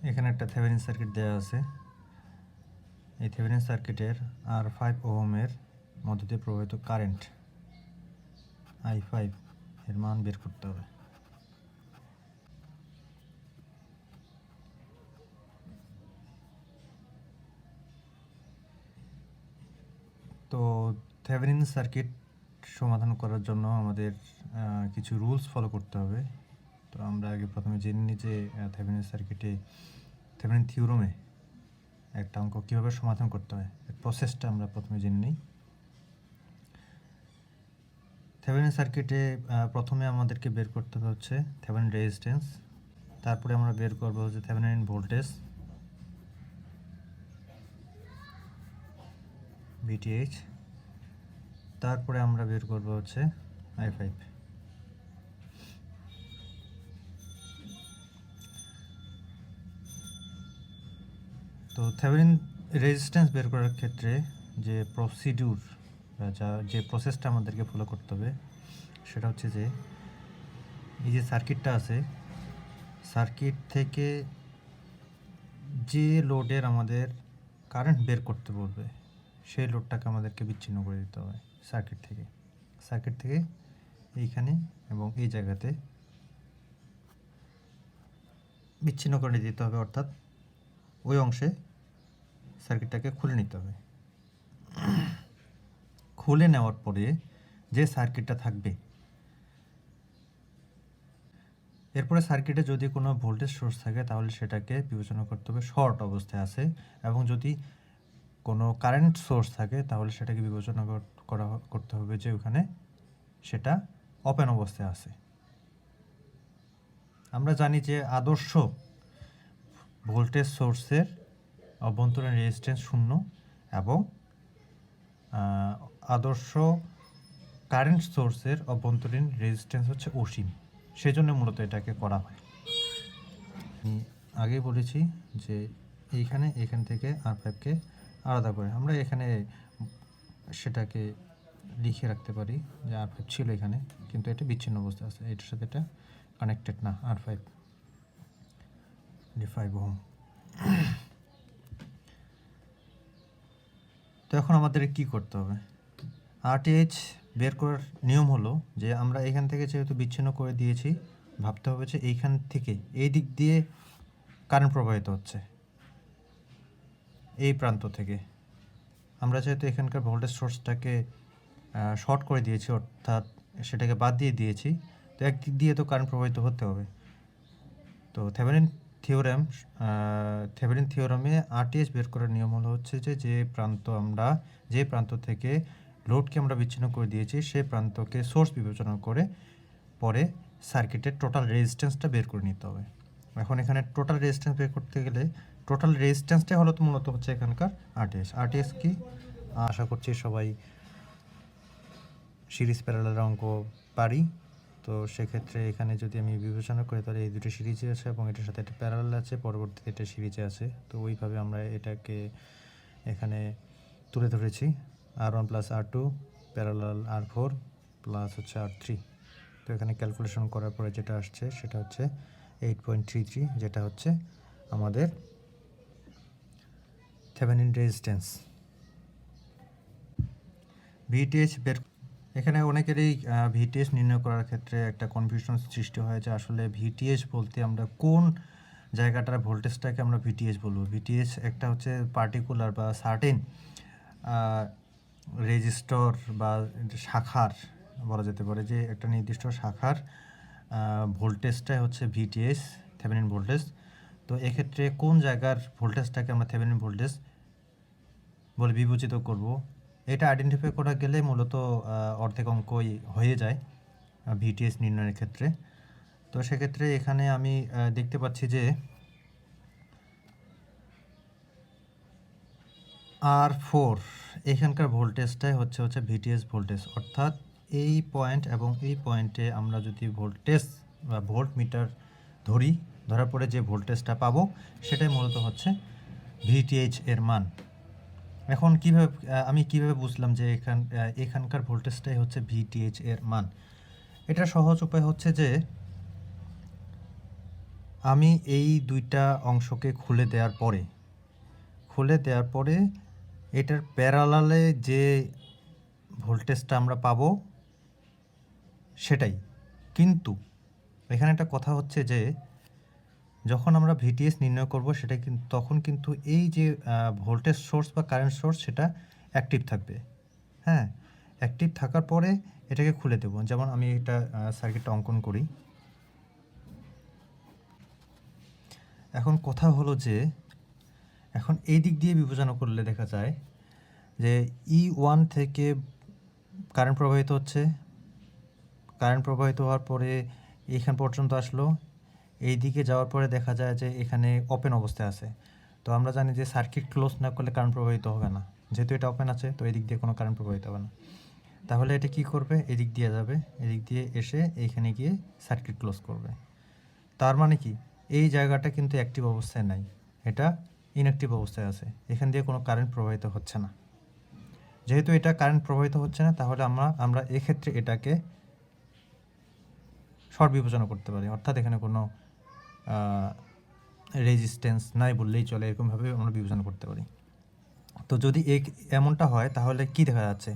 এখানে একটা Thevenin circuit দেওয়া আছে। এই থেভেনিন সার্কিটের R5 ওহমের মধ্য দিয়ে প্রবাহিত কারেন্ট I5 এর মান বের করতে হবে। তো থেভেনিন সার্কিট সমাধান করার জন্য আমাদের কিছু রুলস ফলো করতে হবে। তো আমরা আগে প্রথমে জেনে নিই যে থেভেনিন সার্কিটে থেভেনিন থিওরেমে একটা অঙ্ক কীভাবে সমাধান করতে হয়, এর প্রসেসটা আমরা প্রথমে জেনে নিই। থেভেনিন সার্কিটে প্রথমে আমাদেরকে বের করতে হবে হচ্ছে থেভেনিন রেজিস্ট্যান্স, তারপরে আমরা বের করবো হচ্ছে থেভেনিন ভোল্টেজ VTH, তারপরে আমরা বের করবো হচ্ছে I5। তো থেভেনিন রেজিস্ট্যান্স বের করার ক্ষেত্রে যে প্রসিডিউর যে প্রসেসটা আমাদেরকে ফলো করতে হবে সেটা হচ্ছে যে এই যে সার্কিটটা আছে, সার্কিট থেকে যে লোডের আমাদের কারেন্ট বের করতে বলবে সেই লোডটাকে আমাদেরকে বিচ্ছিন্ন করে দিতে হবে সার্কিট থেকে এইখানে এবং এই জায়গাতে বিচ্ছিন্ন করে দিতে হবে, অর্থাৎ ওই অংশে সার্কিটটাকে খুলে নিতে হবে। খুলে নেওয়ার পরে যে সার্কিটটা থাকবে, এরপরে সার্কিটে যদি কোনো ভোল্টেজ সোর্স থাকে তাহলে সেটাকে বিবেচনা করতে হবে শর্ট অবস্থায় আছে, এবং যদি কোনো কারেন্ট সোর্স থাকে তাহলে সেটাকে বিবেচনা করতে হবে যে ওখানে সেটা ওপেন অবস্থায় আছে। আমরা জানি যে আদর্শ ভোল্টেজ সোর্সের অভ্যন্তরীণ রেজিস্ট্যান্স 0 এবং আদর্শ কারেন্ট সোর্সের অভ্যন্তরীণ রেজিস্ট্যান্স হচ্ছে অসীম, সেজন্য মূলত এটাকে করা হয়। আমি আগেই বলেছি যে এখান থেকে R5কে আলাদা করে আমরা এখানে সেটাকে লিখে রাখতে পারি যে R5 ছিল এখানে, কিন্তু এটা বিচ্ছিন্ন অবস্থা আছে, এটার সাথে এটা কানেক্টেড না। R5 5 ohm. তো এখন আমাদের কি করতে হবে? RTH বের করার নিয়ম হলো যে আমরা এখান থেকে যেহেতু বিচ্ছিন্ন করে দিয়েছি, ভাবতে হবে যে এইখান থেকে এই দিক দিয়ে কারেন্ট প্রবাহিত হচ্ছে, এই প্রান্ত থেকে। আমরা যেহেতু এখানকার ভোল্টেজ সোর্সটাকে শর্ট করে দিয়েছি, অর্থাৎ সেটাকে বাদ দিয়ে দিয়েছি, তো একদিক দিয়ে তো কারেন্ট প্রবাহিত হতে হবে। তো থেভেনিন থিওরেমে RTH বের করার নিয়ম হলো হচ্ছে যে প্রান্ত থেকে লোডকে আমরা বিচ্ছিন্ন করে দিয়েছি সেই প্রান্তকে সোর্স বিবেচনা করে পরে সার্কিটের টোটাল রেজিস্ট্যান্সটা বের করে নিতে হবে। এখন এখানে টোটাল রেজিস্ট্যান্স বের করতে গেলে টোটাল রেজিস্ট্যান্সটাই মূলত হচ্ছে এখানকার RTH কি আশা করছি সবাই সিরিজ প্যারালাল অঙ্ক পারি। তো সেক্ষেত্রে এখানে যদি আমি বিবেচনা করি তাহলে এই দুটো সিরিজে আছে এবং এটার সাথে একটা প্যারালাল আছে, পরবর্তীতে এটা সিরিজে আছে। তো ওইভাবে আমরা এটাকে এখানে তুলে ধরেছি R1 + R2 parallel R4 plus হচ্ছে R3। তো এখানে ক্যালকুলেশন করার পরে যেটা আসছে সেটা হচ্ছে 8.33, যেটা হচ্ছে আমাদের থেভেনিন রেজিস্ট্যান্স। VTH বের এখানে অনেকেরই VTH নির্ণয় করার ক্ষেত্রে একটা কনফিউশন সৃষ্টি হয় যে আসলে VTH বলতে আমরা কোন জায়গাটার ভোল্টেজটাকে আমরা VTH বলবো। VTH একটা হচ্ছে পার্টিকুলার বা সার্টেন রেজিস্টর বা শাখার বলা যেতে পারে যে একটা নির্দিষ্ট শাখার ভোল্টেজটাই হচ্ছে VTH, থেভেনিন ভোল্টেজ। তো এক্ষেত্রে কোন জায়গার ভোল্টেজটাকে আমরা থেভেনিন ভোল্টেজ বলে বিবেচিত করব, এটা আইডেন্টিফাই করা গেলে মূলত অর্ধেক অঙ্কই হয়ে যায় VTH নির্ণয়ের ক্ষেত্রে। তো সেক্ষেত্রে এখানে আমি দেখতে পাচ্ছি যে R4 এখানকার ভোল্টেজটাই হচ্ছে VTH ভোল্টেজ, অর্থাৎ এই পয়েন্ট এবং এই পয়েন্টে আমরা যদি ভোল্টেজ বা ভোল্ট মিটার ধরার পরে যে ভোল্টেজটা পাবো সেটাই মূলত হচ্ছে VTH এর মান। এখন আমি কিভাবে বুঝলাম যে এখানকার ভোল্টেজটাই হচ্ছে VTH এর মান? এটা সহজ উপায় হচ্ছে যে আমি এই দুইটা অংশকে খুলে দেওয়ার পরে এটার প্যারালালে যে ভোল্টেজটা আমরা পাবো সেটাই। কিন্তু এখানে একটা কথা হচ্ছে যে যখন আমরা ভিটিএস নির্ণয় করব সেটা কিন্তু তখন কিন্তু এই যে ভোল্টেজ সোর্স বা কারেন্ট সোর্স সেটা অ্যাক্টিভ থাকবে। হ্যাঁ, অ্যাক্টিভ থাকার পরে এটাকে খুলে দেব। যেমন আমি এটা সার্কিটটা অঙ্কন করি। এখন কথা হলো যে এখন এই দিক দিয়ে বিবেচনা করলে দেখা যায় যে E1 থেকে কারেন্ট প্রবাহিত হচ্ছে, কারেন্ট প্রবাহিত হওয়ার পরে এইখান পর্যন্ত আসলো, এই দিকে যাওয়ার পরে দেখা যায় যে এখানে ওপেন অবস্থায় আছে। তো আমরা জানি যে সার্কিট ক্লোজ না করলে কারেন্ট প্রবাহিত হবে না, যেহেতু এটা ওপেন আছে তো এদিক দিয়ে কোনো কারেন্ট প্রবাহিত হবে না। তাহলে এটা কি করবে, এদিক দিয়ে যাবে, এদিক দিয়ে এসে এইখানে গিয়ে সার্কিট ক্লোজ করবে। তার মানে কি এই জায়গাটা কিন্তু অ্যাক্টিভ অবস্থায় নাই, এটা ইনঅ্যাক্টিভ অবস্থায় আছে, এখান দিয়ে কোনো কারেন্ট প্রবাহিত হচ্ছে না। যেহেতু এটা কারেন্ট প্রবাহিত হচ্ছে না তাহলে আমরা এক্ষেত্রে এটাকে শর্ট বিবেচনা করতে পারি, অর্থাৎ এখানে কোনো রেজিস্ট্যান্স নাই বললেই চলে, এরকমভাবে আমরা বিবেচনা করতে পারি। তো যদি এমনটা হয় তাহলে কি দেখা যাচ্ছে,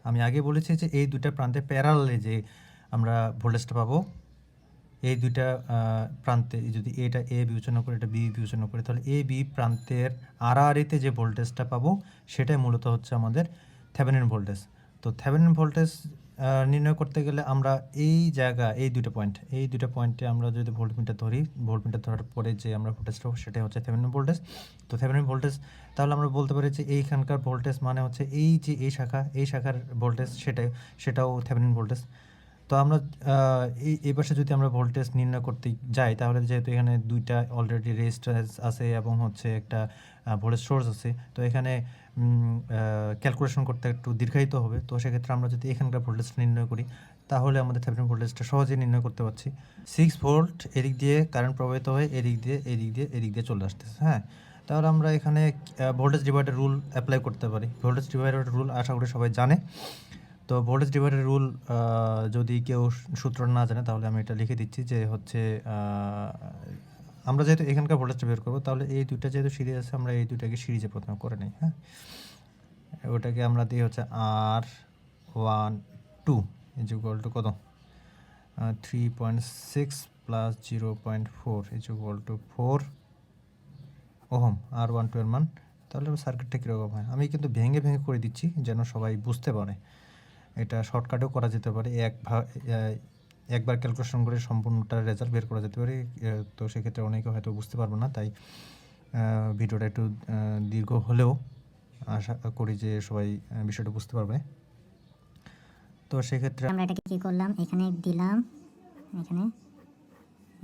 আমি আগে বলেছি যে এই দুইটা প্রান্তে প্যারালালে যে আমরা ভোল্টেজটা পাবো, এই দুইটা প্রান্তে যদি এটা এ বিবেচনা করে এটা বি বিবেচনা করে তাহলে এ বি প্রান্তের আড়াআড়িতে যে ভোল্টেজটা পাবো সেটাই মূলত হচ্ছে আমাদের থেভেনিন ভোল্টেজ। তো থেভেনিন ভোল্টেজ নির্ণয় করতে গেলে আমরা এই দুইটা পয়েন্টে আমরা যদি ভোল্টমিটার ধরি, ভোল্টমিটার ধরার পরে যে আমরা ভোল্টেজটা পাবো সেটাই হচ্ছে থেভেনিন ভোল্টেজ। তো থেভেনিন ভোল্টেজ তাহলে আমরা বলতে পারি যে এইখানকার ভোল্টেজ মানে হচ্ছে এই যে এই শাখার ভোল্টেজ সেটাও থেভেনিন ভোল্টেজ। তো আমরা এই পাশে যদি আমরা ভোল্টেজ নির্ণয় করতে যাই তাহলে যেহেতু এখানে দুইটা অলরেডি রেজিস্ট্যান্স আছে এবং হচ্ছে একটা ভোল্টেজ সোর্স আছে, তো এখানে ক্যালকুলেশন করতে একটু দীর্ঘায়িত হবে। তো সেক্ষেত্রে আমরা যদি এখানকার ভোল্টেজ নির্ণয় করি তাহলে আমাদের থেভেনিন ভোল্টেজটা সহজেই নির্ণয় করতে পারছি। 6 ভোল্ট এদিক দিয়ে কারেন্ট প্রবাহিত হয়ে এদিক দিয়ে চলে আসতেছে। হ্যাঁ, তাহলে আমরা এখানে ভোল্টেজ ডিভাইডার রুল অ্যাপ্লাই করতে পারি। ভোল্টেজ ডিভাইডার রুল আশা করি সবাই জানে। তো ভোল্টেজ ডিভাইডার রুল যদি কেউ সূত্র না জানে তাহলে আমি এটা লিখে দিচ্ছি যে হচ্ছে আমরা যেহেতু এখানকার ভোল্টেজটা বের করবো তাহলে এই দুইটা যেহেতু সিরিজ আছে আমরা এই দুইটাকে সিরিজে প্রথমে করে নিই। হ্যাঁ, ওটাকে আমরা দিই হচ্ছে R12 ইজ ইকুয়াল টু কত 3.6 plus 0.4 is equal two 4 ohm R12 এর মান। তাহলে সার্কিটটা কীরকম হয় আমি কিন্তু ভেঙে করে দিচ্ছি যেন সবাই বুঝতে পারে। এটা শর্টকাটেও করা যেতে পারে, একবার ক্যালকুলেশন করে সম্পূর্ণটার রেজাল্ট বের করা যেতে পারে। তো সেক্ষেত্রে অনেকে হয়তো বুঝতে পারবে না, তাই ভিডিওটা একটু দীর্ঘ হলেও আশা করি যে সবাই বিষয়টা বুঝতে পারবে। তো সেক্ষেত্রে আমরা এটাকে কী করলাম, এখানে দিলাম, এখানে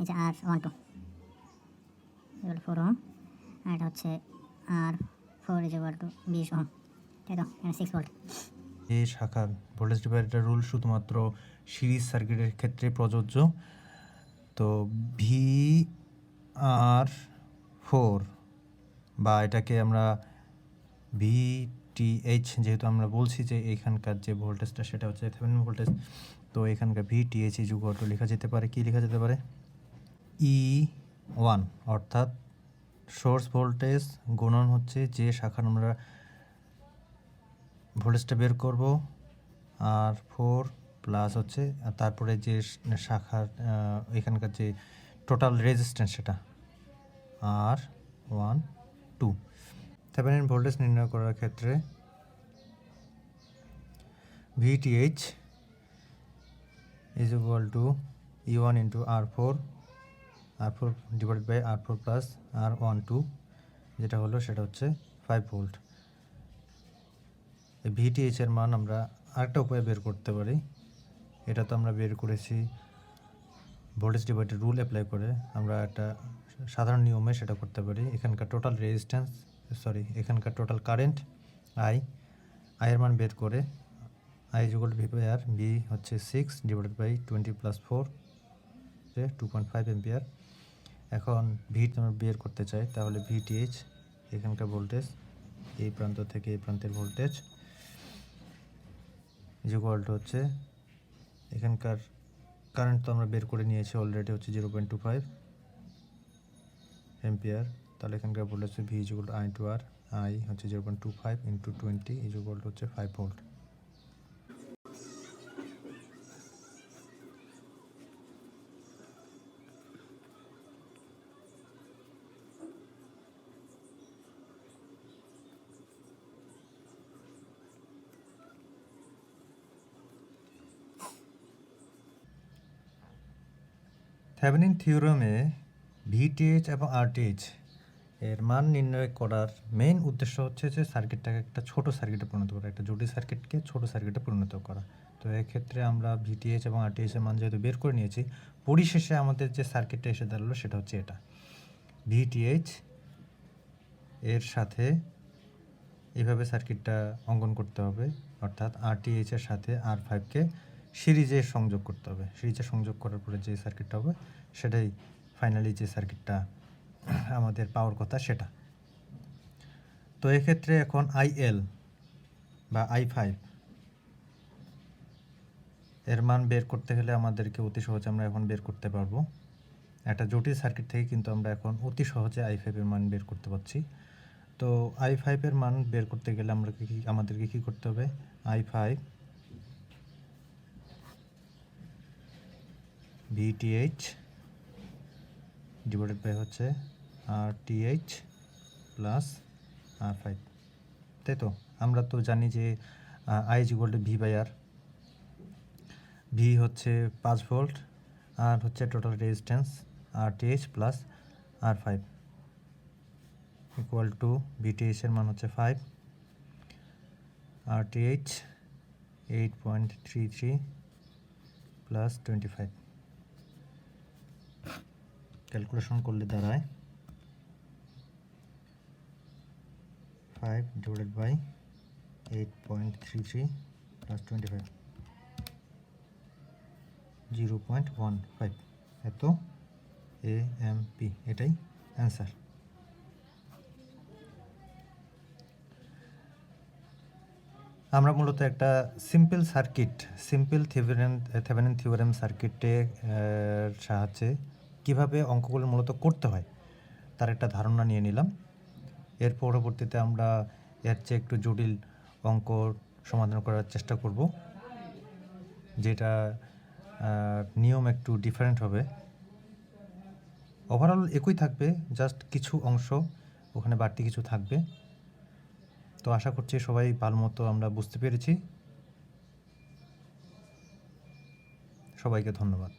এই যে R12 4 ওহম, আর এটা হচ্ছে R4 20 ওহম, তাই তো, এখানে 6 ভোল্ট। এই শাখার ভোল্টেজ ডিভাইডার রুল শুধুমাত্র সিরিজ সার্কিটের ক্ষেত্রে প্রযোজ্য। তো VR4 বা এটাকে আমরা VTH, যেহেতু আমরা বলছি যে এখানকার যে ভোল্টেজটা সেটা হচ্ছে থেভেনিন ভোল্টেজ, তো এখানকার VTH ইজ ইকুয়াল টু লেখা যেতে পারে, কি লেখা যেতে পারে E1 অর্থাৎ সোর্স ভোল্টেজ গুণন হচ্ছে যে শাখার আমরা ভোল্টেজটা বের করব R4 প্লাস হচ্ছে তারপরে যে শাখার এখানকার যে টোটাল রেজিস্ট্যান্স সেটা R12। থেভেনিন ভোল্টেজ নির্ণয় করার ক্ষেত্রে VTH is equal to E1 into R4 divided by R4 plus R12, যেটা হলো সেটা হচ্ছে 5 ভোল্ট। এই VTH এর মান আমরা আরেকটা উপায়ে বের করতে পারি, এটা তো আমরা বের করেছি ভোল্টেজ ডিভাইডার রুল অ্যাপ্লাই করে, আমরা একটা সাধারণ নিয়মে সেটা করতে পারি। এখানকার টোটাল কারেন্ট আই এর মান বের করে I is equal to V by R, B হচ্ছে 6 ডিভাইডেড বাই 20 প্লাস 4 যে 2.5 এম্পিয়ার। এখন ভি আমরা বের করতে চাই তাহলে VTH এখানকার ভোল্টেজ এই প্রান্ত থেকে এই প্রান্তের ভোল্টেজ ইজ ইকুয়াল টু হচ্ছে এখানকার কারেন্ট তো আমরা বের করে নিয়েছি অলরেডি হচ্ছে 0.25 এম্পিয়ার, তাহলে এখানকার ভোল্টেজ হচ্ছে V is equal to I to R, আই হচ্ছে 0.25 ইন্টু 20 ইজ ইকুয়াল টু হচ্ছে 5 ভোল্ট। থেভেনিন থিওরেমে ভিটিএইচ এবং আরটিএইচ এর মান নির্ণয় করার মেইন উদ্দেশ্য হচ্ছে যে সার্কিটটাকে একটা ছোট সার্কিটে পরিণত করা, একটা জটিল সার্কিটকে ছোট সার্কিটে পরিণত করা। তো এক্ষেত্রে আমরা ভিটিএইচ এবং আরটিএইচের মান যেহেতু বের করে নিয়েছি, পরিশেষে আমাদের যে সার্কিটটা এসে দাঁড়ালো সেটা হচ্ছে এটা। ভিটিএইচ এর সাথে এইভাবে সার্কিটটা অঙ্কন করতে হবে, অর্থাৎ আরটিএইচ এর সাথে আর5কে সিরিজে সংযোগ করতে হবে। সিরিজে সংযোগ করার পরে যে সার্কিটটা হবে সেটাই ফাইনালি যে সার্কিটটা আমাদের পাওয়ার কথা সেটা। তো এক্ষেত্রে এখন আইএল বা i5 এর মান বের করতে গেলে আমাদেরকে অতি সহজে আমরা এখন বের করতে পারবো। একটা জটিল সার্কিট থেকে কিন্তু আমরা এখন অতি সহজে i5 এর মান বের করতে পারছি। তো i5 এর মান বের করতে গেলে আমাদেরকে কি করতে হবে? i5 VTH ডিভাইডেড বাই হচ্ছে RTH প্লাস R5, তাই তো? আমরা তো জানি যে I is equal to V by R। V হচ্ছে 5 ভোল্ট, আর হচ্ছে total resistance RTH plus R5 equal to VTH এর মান হচ্ছে 5, RTH 8.33 প্লাস 25। ক্যালকুলেশন করলে দাঁড়ায় 5 ডিভাইডেড বাই 8.33 প্লাস 25, 0.15 এত AMP। এটাই অ্যান্সার। আমরা মূলত একটা simple circuit, simple Thevenin theorem সার্কিটের সাহায্যে কিভাবে অঙ্কগুলো মূলত করতে হয় তার একটা ধারণা নিয়ে নিলাম। এর পরবর্তীতে আমরা এর চেয়ে একটু জটিল অঙ্ক সমাধান করার চেষ্টা করব, যেটা নিয়ম একটু ডিফারেন্ট হবে। ওভারঅল একই থাকবে, জাস্ট কিছু অংশ ওখানে বাড়তি কিছু থাকবে। তো আশা করছি সবাই ভালো মতো আমরা বুঝতে পেরেছি। সবাইকে ধন্যবাদ।